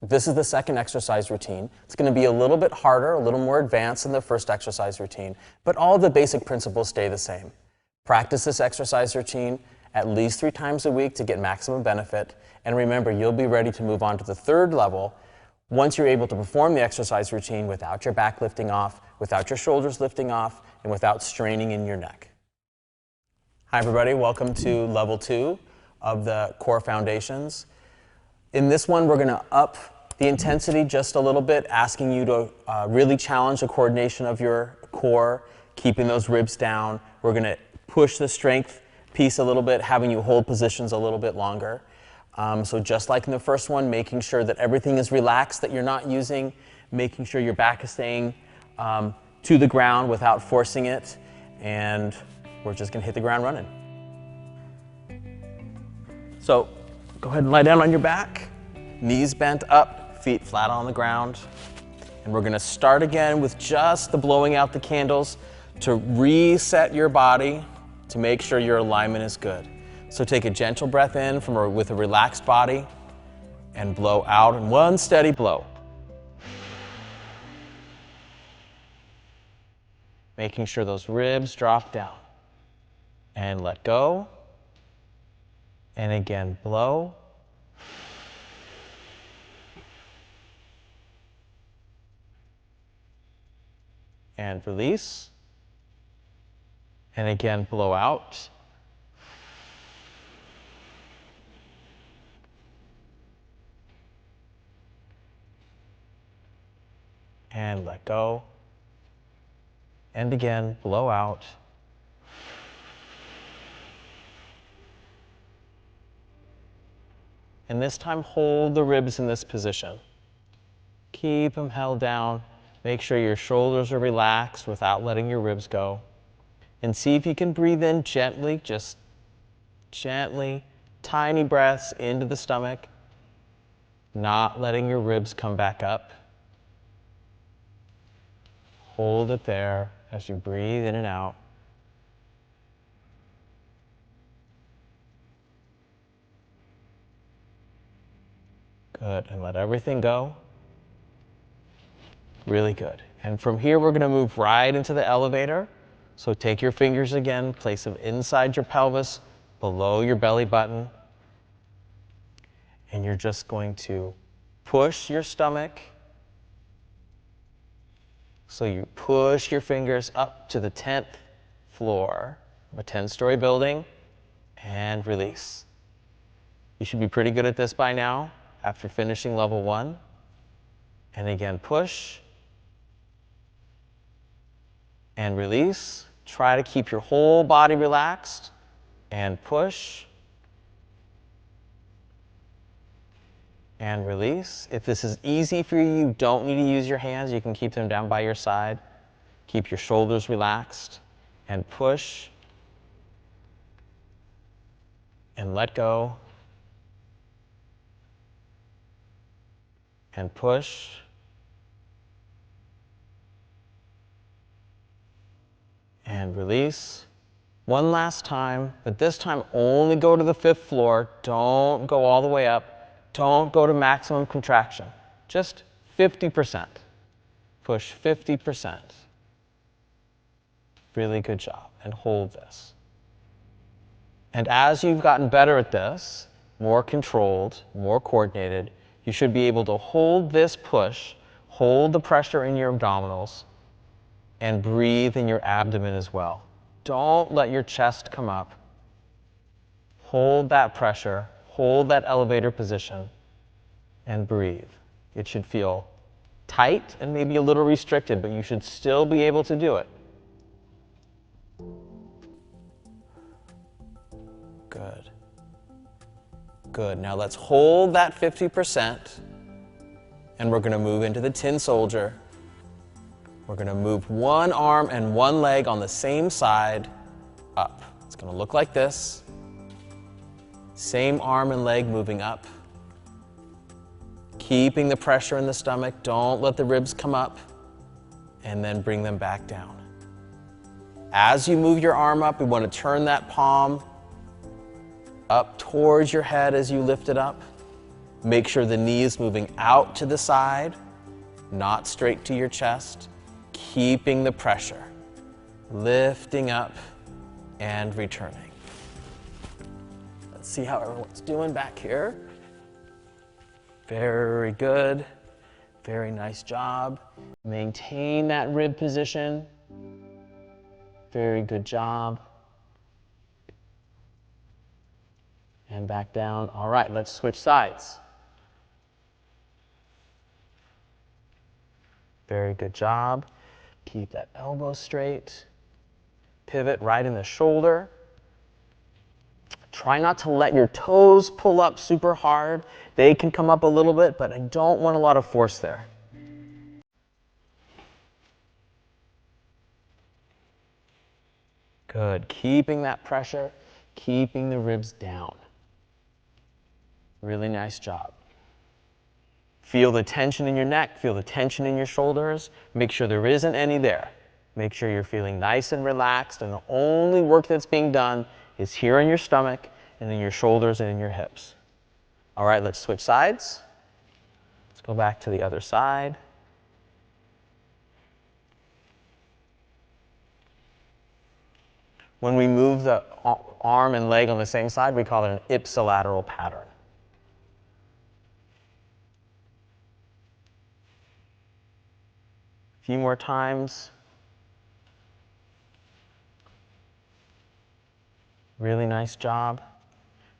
This is the second exercise routine. It's going to be a little bit harder, a little more advanced than the first exercise routine, but all the basic principles stay the same. Practice this exercise routine at least 3 times a week to get maximum benefit. And remember, you'll be ready to move on to the third level once you're able to perform the exercise routine without your back lifting off, without your shoulders lifting off, and without straining in your neck. Hi everybody, welcome to level 2 of the core foundations. In this one, we're going to up the intensity just a little bit, asking you to really challenge the coordination of your core, keeping those ribs down. We're going to push the strength piece a little bit, having you hold positions a little bit longer. So just like in the first one, making sure that everything is relaxed, that you're not using, making sure your back is staying to the ground without forcing it, and we're just going to hit the ground running. So go ahead and lie down on your back, knees bent up, feet flat on the ground. And we're going to start again with just the blowing out the candles to reset your body to make sure your alignment is good. So take a gentle breath in with a relaxed body and blow out in one steady blow. Making sure those ribs drop down. And let go. And again, blow. And release. And again, blow out. And let go. And again, blow out. And this time, hold the ribs in this position. Keep them held down. Make sure your shoulders are relaxed without letting your ribs go. And see if you can breathe in gently, just gently, tiny breaths into the stomach, not letting your ribs come back up. Hold it there as you breathe in and out. Good, and let everything go. Really good. And from here, we're going to move right into the elevator. So take your fingers again, place them inside your pelvis, below your belly button. And you're just going to push your stomach. So you push your fingers up to the 10th floor of a 10-story building and release. You should be pretty good at this by now after finishing level 1. And again, push and release. Try to keep your whole body relaxed and push and release. If this is easy for you, you don't need to use your hands. You can keep them down by your side. Keep your shoulders relaxed and push and let go and push and release. One last time, but this time only go to the 5th floor. Don't go all the way up. Don't go to maximum contraction. Just 50%. Push 50%. Really good job. And hold this. And as you've gotten better at this, more controlled, more coordinated, you should be able to hold this push, hold the pressure in your abdominals, and breathe in your abdomen as well. Don't let your chest come up. Hold that pressure, hold that elevator position, and breathe. It should feel tight and maybe a little restricted, but you should still be able to do it. Good. Good. Now let's hold that 50%, and we're going to move into the tin soldier. We're going to move one arm and one leg on the same side up. It's going to look like this. Same arm and leg moving up. Keeping the pressure in the stomach. Don't let the ribs come up. And then bring them back down. As you move your arm up, we want to turn that palm up towards your head as you lift it up. Make sure the knee is moving out to the side, not straight to your chest, keeping the pressure, lifting up and returning. Let's see how everyone's doing back here. Very good. Very nice job. Maintain that rib position. Very good job. And back down. All right, let's switch sides. Very good job. Keep that elbow straight. Pivot right in the shoulder. Try not to let your toes pull up super hard. They can come up a little bit, but I don't want a lot of force there. Good. Keeping that pressure, keeping the ribs down. Really nice job. Feel the tension in your neck, feel the tension in your shoulders. Make sure there isn't any there. Make sure you're feeling nice and relaxed, and the only work that's being done is here in your stomach and in your shoulders and in your hips. All right, let's switch sides. Let's go back to the other side. When we move the arm and leg on the same side, we call it an ipsilateral pattern. A few more times. Really nice job.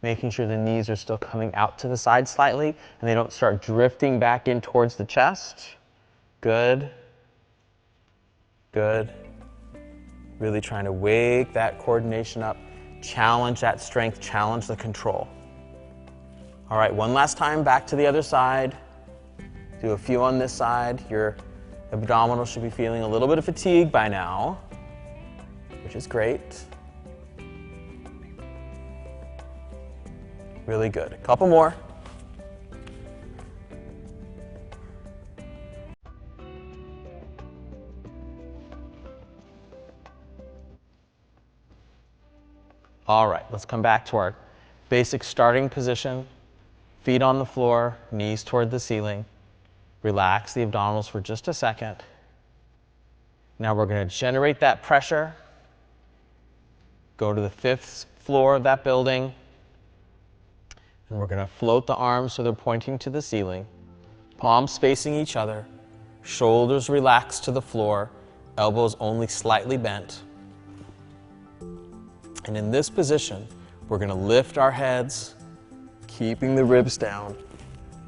Making sure the knees are still coming out to the side slightly and they don't start drifting back in towards the chest. Good. Good. Really trying to wake that coordination up, challenge that strength, challenge the control. All right, one last time, back to the other side. Do a few on this side. Your abdominals should be feeling a little bit of fatigue by now, which is great. Really good. A couple more. All right, let's come back to our basic starting position. Feet on the floor, knees toward the ceiling. Relax the abdominals for just a second. Now we're going to generate that pressure. Go to the 5th floor of that building. And we're going to float the arms so they're pointing to the ceiling. Palms facing each other. Shoulders relaxed to the floor. Elbows only slightly bent. And in this position, we're going to lift our heads, keeping the ribs down,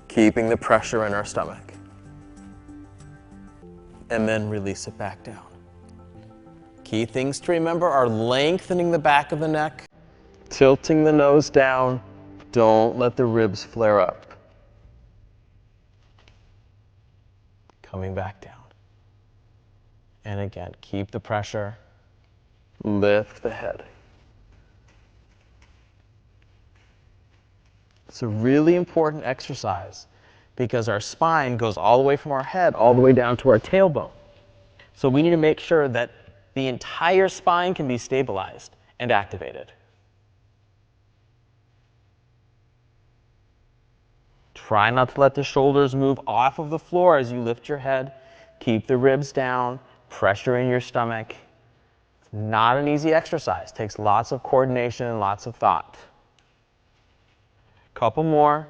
keeping the pressure in our stomach. And then release it back down. Key things to remember are lengthening the back of the neck, tilting the nose down. Don't let the ribs flare up. Coming back down. And again, keep the pressure. Lift the head. It's a really important exercise because our spine goes all the way from our head all the way down to our tailbone. So we need to make sure that the entire spine can be stabilized and activated. Try not to let the shoulders move off of the floor as you lift your head. Keep the ribs down, pressure in your stomach. It's not an easy exercise. It takes lots of coordination and lots of thought. Couple more.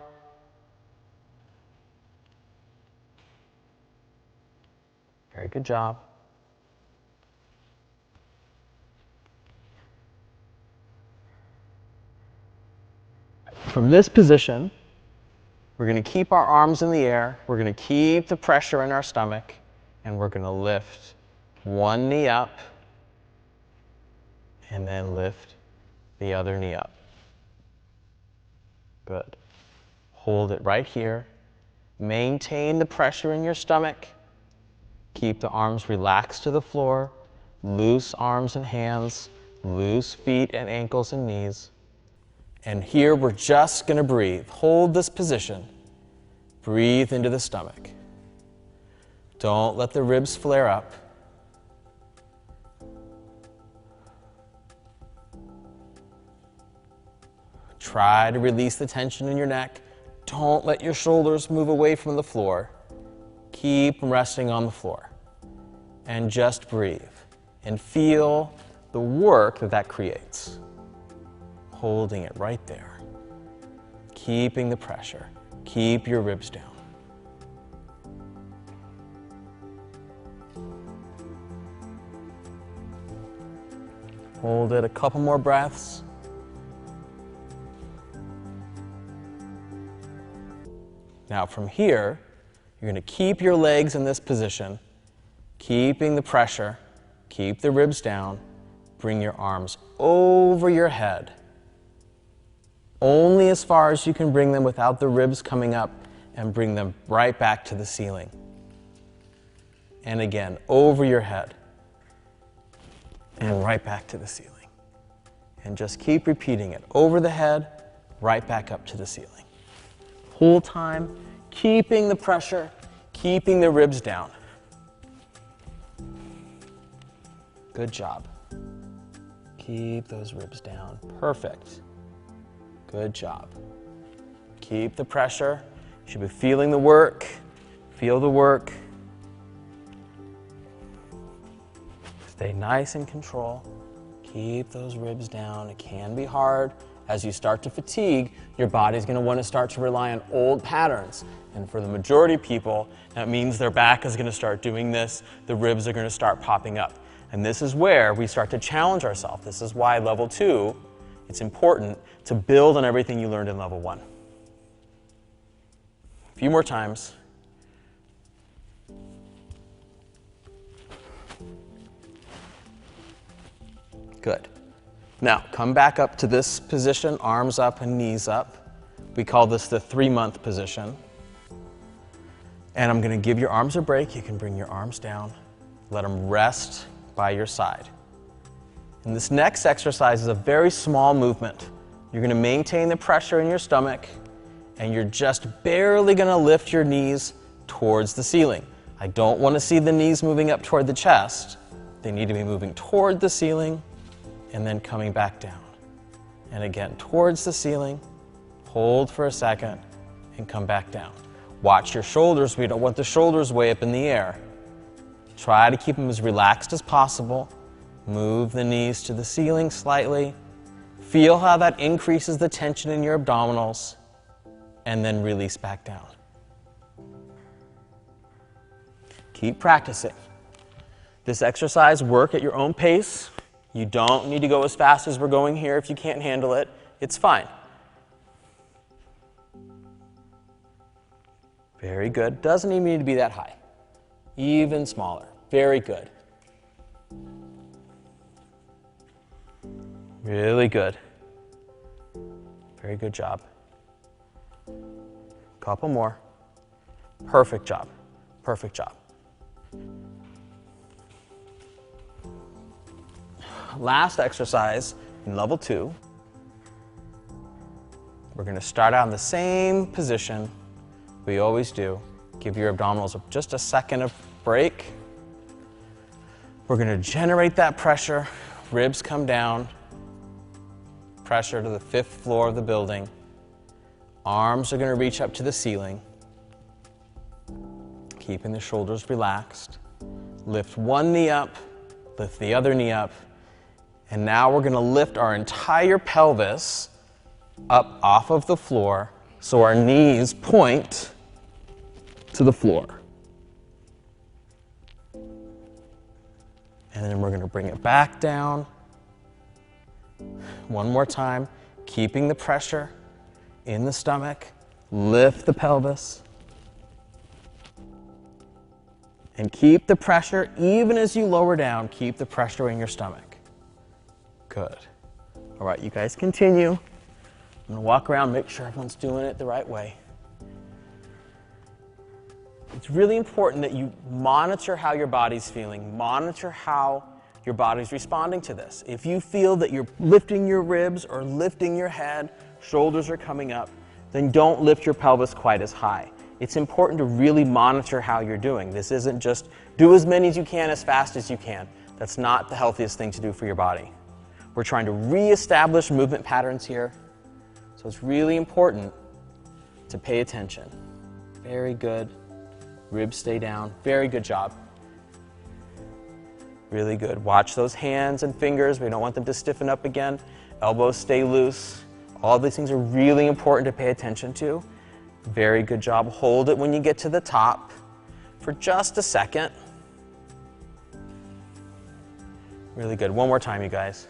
Very good job. From this position, we're going to keep our arms in the air. We're going to keep the pressure in our stomach, and we're going to lift one knee up and then lift the other knee up. Good. Hold it right here. Maintain the pressure in your stomach. Keep the arms relaxed to the floor. Loose arms and hands. Loose feet and ankles and knees. And here we're just going to breathe. Hold this position. Breathe into the stomach. Don't let the ribs flare up. Try to release the tension in your neck. Don't let your shoulders move away from the floor. Keep resting on the floor. And just breathe and feel the work that that creates. Holding it right there. Keeping the pressure. Keep your ribs down. Hold it a couple more breaths. Now from here, you're going to keep your legs in this position, keeping the pressure, keep the ribs down, bring your arms over your head. Only as far as you can bring them without the ribs coming up, and bring them right back to the ceiling. And again, over your head. And right back to the ceiling. And just keep repeating it. Over the head, right back up to the ceiling. Whole time, keeping the pressure, keeping the ribs down. Good job. Keep those ribs down. Perfect. Good job. Keep the pressure. You should be feeling the work. Feel the work. Stay nice in control. Keep those ribs down. It can be hard. As you start to fatigue, your body's going to want to start to rely on old patterns. And for the majority of people, that means their back is going to start doing this. The ribs are going to start popping up. And this is where we start to challenge ourselves. This is why level 2, it's important to build on everything you learned in level 1. A few more times. Good. Now, come back up to this position, arms up and knees up. We call this the 3-month position. And I'm going to give your arms a break. You can bring your arms down. Let them rest by your side. And this next exercise is a very small movement. You're going to maintain the pressure in your stomach, and you're just barely going to lift your knees towards the ceiling. I don't want to see the knees moving up toward the chest. They need to be moving toward the ceiling and then coming back down. And again, towards the ceiling, hold for a second, and come back down. Watch your shoulders. We don't want the shoulders way up in the air. Try to keep them as relaxed as possible. Move the knees to the ceiling slightly. Feel how that increases the tension in your abdominals, and then release back down. Keep practicing. This exercise, work at your own pace. You don't need to go as fast as we're going here if you can't handle it. It's fine. Very good. Doesn't even need to be that high. Even smaller. Very good. Really good. Very good job. Couple more. Perfect job. Perfect job. Last exercise in level 2. We're going to start out in the same position we always do. Give your abdominals just a second of break. We're going to generate that pressure. Ribs come down. Pressure to the 5th floor of the building. Arms are going to reach up to the ceiling. Keeping the shoulders relaxed. Lift one knee up, lift the other knee up. And now we're going to lift our entire pelvis up off of the floor so our knees point to the floor. And then we're going to bring it back down. One more time, keeping the pressure in the stomach. Lift the pelvis. And keep the pressure, even as you lower down, keep the pressure in your stomach. Good. All right, you guys continue. I'm going to walk around, make sure everyone's doing it the right way. It's really important that you monitor how your body's feeling. Monitor how your body's responding to this. If you feel that you're lifting your ribs or lifting your head, shoulders are coming up, then don't lift your pelvis quite as high. It's important to really monitor how you're doing. This isn't just do as many as you can as fast as you can. That's not the healthiest thing to do for your body. We're trying to reestablish movement patterns here. So it's really important to pay attention. Very good. Ribs stay down. Very good job. Really good. Watch those hands and fingers. We don't want them to stiffen up again. Elbows stay loose. All these things are really important to pay attention to. Very good job. Hold it when you get to the top for just a second. Really good. One more time, you guys.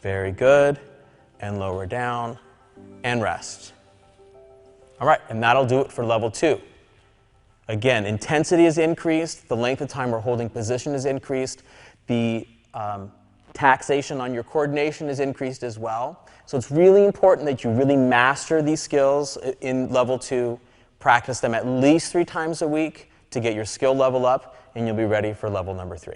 Very good. And lower down and rest. All right, and that'll do it for level 2. Again, intensity is increased, the length of time we're holding position is increased, the taxation on your coordination is increased as well. So it's really important that you really master these skills in level 2, practice them at least 3 times a week to get your skill level up, and you'll be ready for level number 3.